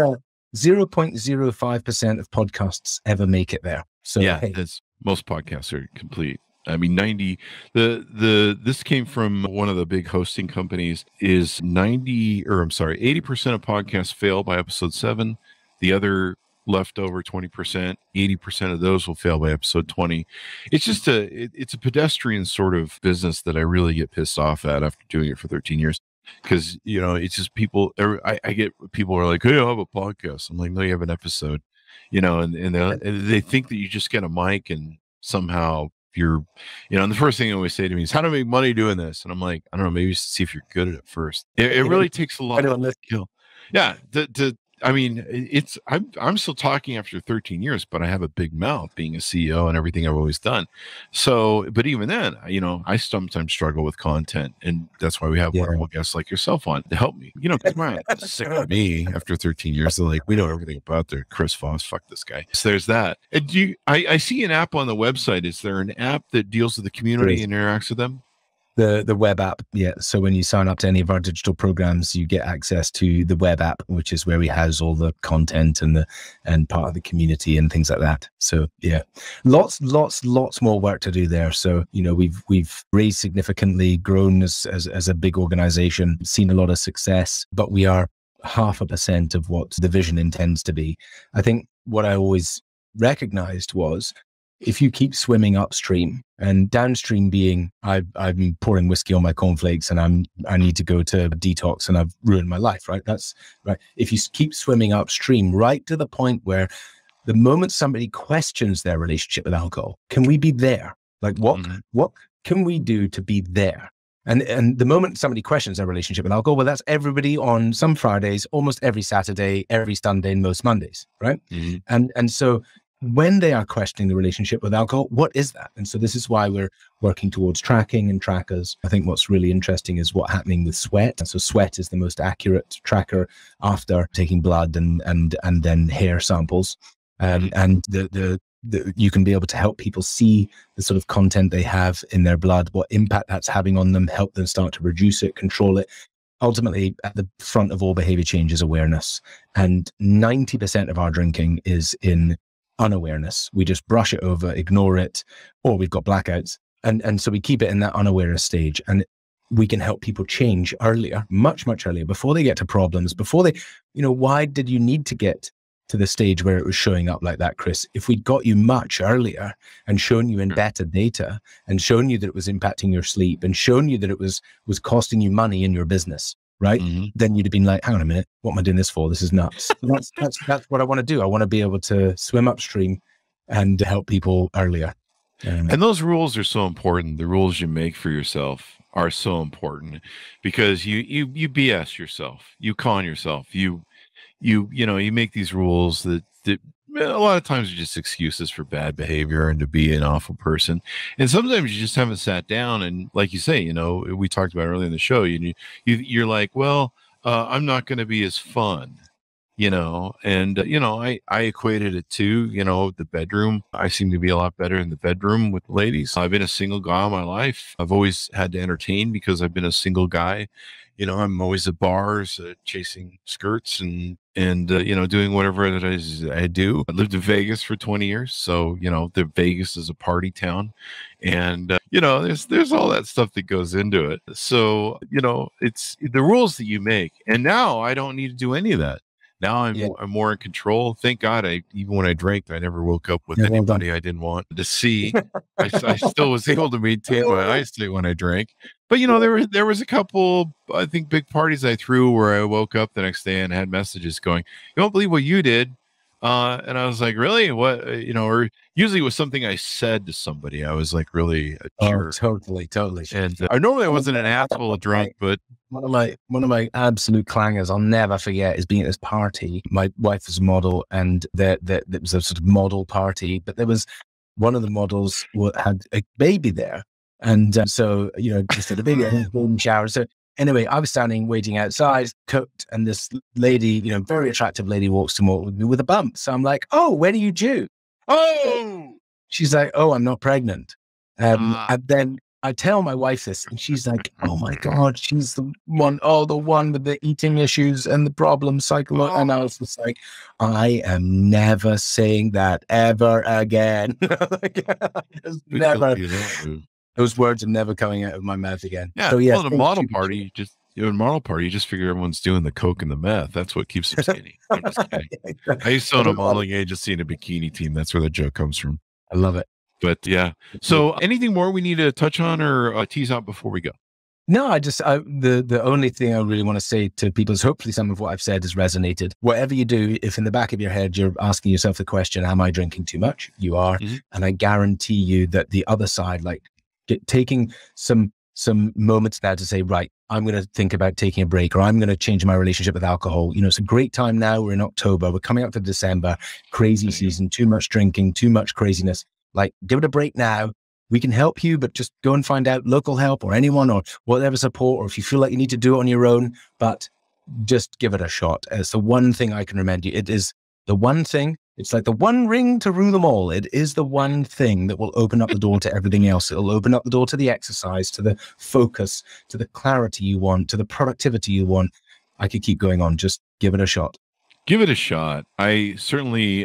0.05% of podcasts ever make it there. So most podcasts are complete. I mean, this came from one of the big hosting companies. Is 80% of podcasts fail by episode 7. The other leftover 20%, 80% of those will fail by episode 20. It's just it's a pedestrian sort of business that I really get pissed off at after doing it for 13 years. Because, it's just people, I get people are like, hey, I have a podcast. I'm like, no, you have an episode, and they think that you just get a mic and somehow you're, and the first thing they always say to me is, how to make money doing this? And I'm like, I don't know, maybe see if you're good at it first. It really takes a lot of skill. Yeah. I'm still talking after 13 years, but I have a big mouth being a CEO and everything I've always done. So, but even then, I sometimes struggle with content, and that's why we have wonderful guests like yourself on to help me. It's sick of me after 13 years. They're like, we know everything about there. Chris Voss, fuck this guy. So there's that. And I see an app on the website. Is there an app that deals with the community and interacts with them? The web app, So when you sign up to any of our digital programs, you get access to the web app, which is where we house all the content and part of the community and things like that. So lots more work to do there. So we've raised significantly, grown as a big organization, seen a lot of success, but we are 0.5% of what the vision intends to be. I think what I always recognized was, if you keep swimming upstream, and downstream being I'm pouring whiskey on my cornflakes and I need to go to detox and I've ruined my life, right? That's right. If you keep swimming upstream, right to the point where the moment somebody questions their relationship with alcohol, can we be there? Like what can we do to be there? And the moment somebody questions their relationship with alcohol, well, that's everybody on some Fridays, almost every Saturday, every Sunday, and most Mondays, right? And so when they are questioning the relationship with alcohol, what is that? And so this is why we're working towards tracking and trackers. I think what's really interesting is what's happening with sweat. And so sweat is the most accurate tracker after taking blood and then hair samples. And you can be able to help people see the sort of content they have in their blood, what impact that's having on them, help them start to reduce it, control it. Ultimately, at the front of all behavior change is awareness. And 90% of our drinking is in unawareness. We just brush it over, ignore it, or we've got blackouts. And so we keep it in that unawareness stage. And we can help people change earlier, much earlier, before they get to problems, before they, why did you need to get to the stage where it was showing up like that, Chris? If we'd got you much earlier and shown you in better data and shown you that it was impacting your sleep and shown you that it was costing you money in your business, right? Then you'd have been like, hang on a minute, what am I doing this for? This is nuts. That's what I want to do. I want to be able to swim upstream and help people earlier. And those rules are so important. The rules you make for yourself are so important, because you BS yourself, you con yourself, you make these rules that a lot of times are just excuses for bad behavior and to be an awful person. And sometimes you just haven't sat down and, like you say, we talked about earlier in the show, you're like, well, I'm not going to be as fun, and I equated it to, the bedroom. I seem to be a lot better in the bedroom with ladies. I've been a single guy all my life. I've always had to entertain because I've been a single guy. I'm always at bars, chasing skirts and doing whatever that I do. I lived in Vegas for 20 years. So, the Vegas is a party town, and, there's all that stuff that goes into it. So, it's the rules that you make. And now I don't need to do any of that. Now I'm more in control. Thank God. Even when I drank, I never woke up with anybody I didn't want to see. I still was able to maintain my eyesight when I drank. But there was a couple, I think, big parties I threw where I woke up the next day and had messages going, "You won't believe what you did." And I was like, really? What? Or usually it was something I said to somebody. I was like really a jerk. Totally. And I wasn't an asshole drunk, but one of my absolute clangers I'll never forget is being at this party. My wife was a model, and there was a sort of model party, but there was one of the models had a baby there. And so, just had a big golden shower. So anyway, I was standing waiting outside, cooked, and this lady, very attractive lady, walks to me with a bump. So I'm like, "Oh, when are you due?" "Oh," she's like, "Oh, I'm not pregnant." And then I tell my wife this, and she's like, "Oh my God, she's the one with the eating issues and the problems, psychological." And I was just like, I am never saying that ever again. Never. Those words are never coming out of my mouth again. Yeah. So, well, at a model party, you just figure everyone's doing the coke and the meth. That's what keeps them skinny. I'm just kidding. I used to own a modeling agency and a bikini team. That's where the joke comes from. I love it. But yeah. So anything more we need to touch on or tease out before we go? No, the only thing I really want to say to people is hopefully some of what I've said has resonated. Whatever you do, if in the back of your head, you're asking yourself the question, am I drinking too much? You are. And I guarantee you that the other side, taking some moments now to say, right, I'm going to think about taking a break, or I'm going to change my relationship with alcohol. It's a great time now. We're in October. We're coming up to December, crazy season, too much drinking, too much craziness. Give it a break now. We can help you, but just go and find out local help or anyone or whatever support, or if you feel like you need to do it on your own, but just give it a shot. It's the one thing I can recommend you. It is the one thing. It's like the one ring to rule them all. It is the one thing that will open up the door to everything else. It'll open up the door to the exercise, to the focus, to the clarity you want, to the productivity you want. I could keep going on. Just give it a shot. Give it a shot. I certainly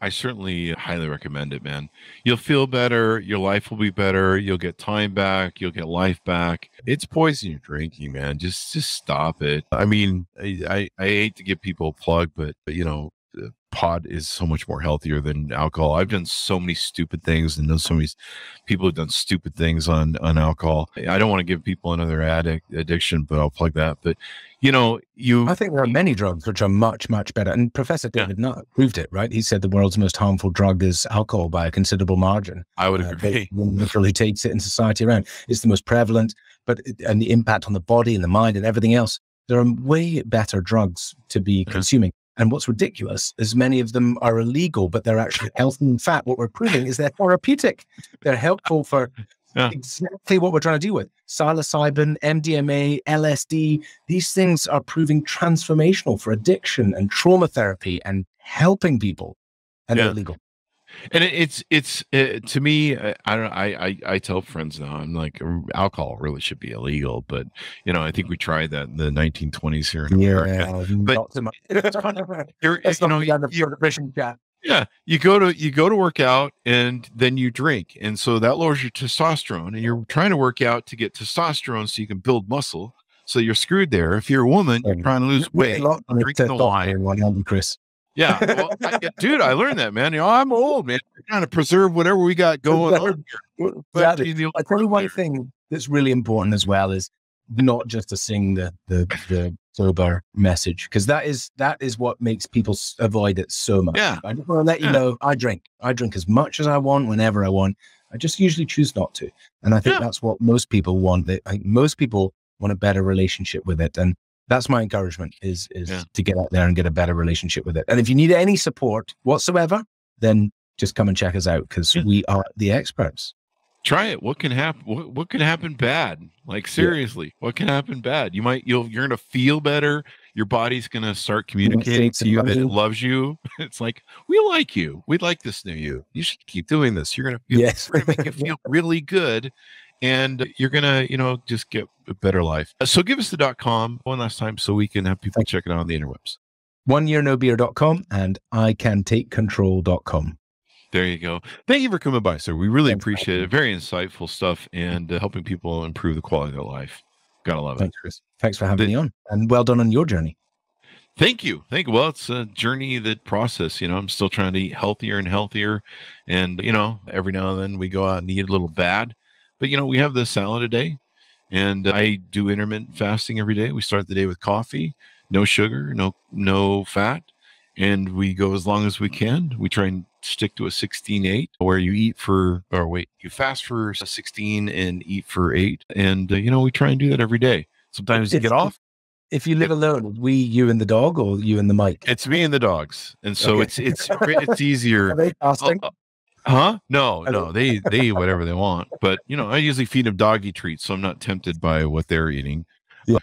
highly recommend it, man. You'll feel better. Your life will be better. You'll get time back. You'll get life back. It's poison you're drinking, man. Just stop it. I mean, I hate to give people a plug, but pot is so much more healthier than alcohol. I've done so many stupid things and know so many people who've done stupid things on alcohol. I don't want to give people another addiction, but I'll plug that. But I think there are many drugs which are much, much better. And Professor David Nutt proved it, right? He said the world's most harmful drug is alcohol by a considerable margin. I would agree. Literally takes it in society around. It's the most prevalent, and the impact on the body and the mind and everything else. There are way better drugs to be consuming. And what's ridiculous is many of them are illegal, but they're actually healthy. In fact, what we're proving is they're therapeutic. They're helpful for exactly what we're trying to deal with. Psilocybin, MDMA, LSD, these things are proving transformational for addiction and trauma therapy and helping people. And they're illegal. And it's to me, I tell friends now, I'm like, alcohol really should be illegal, but I think we tried that in the 1920s here in America. You go to work out and then you drink, and so that lowers your testosterone, and you're trying to work out to get testosterone so you can build muscle. So you're screwed there. If you're a woman, you're trying to lose weight, drinking the wine. Chris. Yeah, well, dude, I learned that, man. I'm old, man. We're trying to preserve whatever we got going on here. Exactly. I tell you one thing that's really important as well is not just to sing the sober message, because that is what makes people avoid it so much. Yeah. I just want to let you know, I drink as much as I want, whenever I want. I just usually choose not to. And I think that's what most people want. Most people want a better relationship with it. And that's my encouragement is to get out there and get a better relationship with it. And if you need any support whatsoever, then just come and check us out, because we are the experts. Try it. What can happen? What could happen bad? Like, seriously, what can happen bad? You're going to feel better. Your body's going to start communicating to you that it loves you. It's like, we like you. We like this new you. You should keep doing this. You're going to make you feel really good. And you're going to, just get a better life. So give us the .com one last time so we can have people check it out on the interwebs. oneyearnobeer.com and icantakecontrol.com. There you go. Thank you for coming by, sir. We really appreciate it. Very insightful stuff, and helping people improve the quality of their life. Gotta love it. Thanks, Chris. Thanks for having me on, and well done on your journey. Thank you. Well, it's a journey, that process. I'm still trying to eat healthier and healthier, and every now and then we go out and eat a little bad, but we have the salad a day, and I do intermittent fasting every day. We start the day with coffee, no sugar, no fat. And we go as long as we can. We try and stick to a 16-8, where you fast for 16 and eat for 8. And, we try and do that every day. Sometimes you get off. If you live alone, you and the dog, or you and the mic? It's me and the dogs. And so it's easier. Are they fasting? Huh? No, they eat whatever they want. But, I usually feed them doggy treats, so I'm not tempted by what they're eating. Yeah.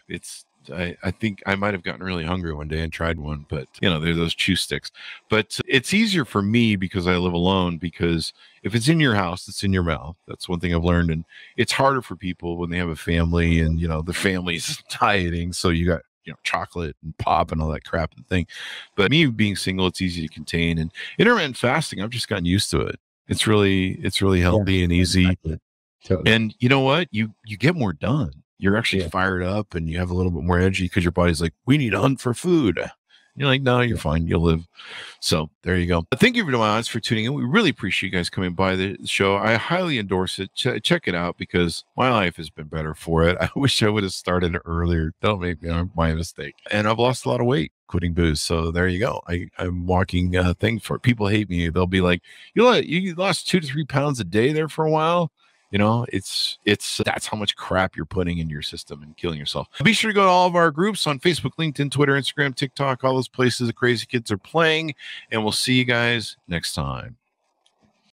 I think I might have gotten really hungry one day and tried one, but they're those chew sticks. But it's easier for me because I live alone, because if it's in your house, it's in your mouth. That's one thing I've learned. And it's harder for people when they have a family and, the family's dieting. So you got, chocolate and pop and all that crap and thing. But me being single, it's easy to contain. And intermittent fasting, I've just gotten used to it. It's really healthy and easy. Exactly. Totally. And you know what? You get more done. You're actually fired up, and you have a little bit more energy because your body's like, we need to hunt for food. And you're like, no, you're fine. You'll live. So there you go. Thank you for tuning in. We really appreciate you guys coming by the show. I highly endorse it. Check it out, because my life has been better for it. I wish I would have started earlier. Don't make my mistake. And I've lost a lot of weight quitting booze. So there you go. I'm walking thing for it. People hate me. They'll be like, you lost 2 to 3 pounds a day there for a while. It's that's how much crap you're putting into your system and killing yourself. Be sure to go to all of our groups on Facebook, LinkedIn, Twitter, Instagram, TikTok, all those places the crazy kids are playing. And we'll see you guys next time.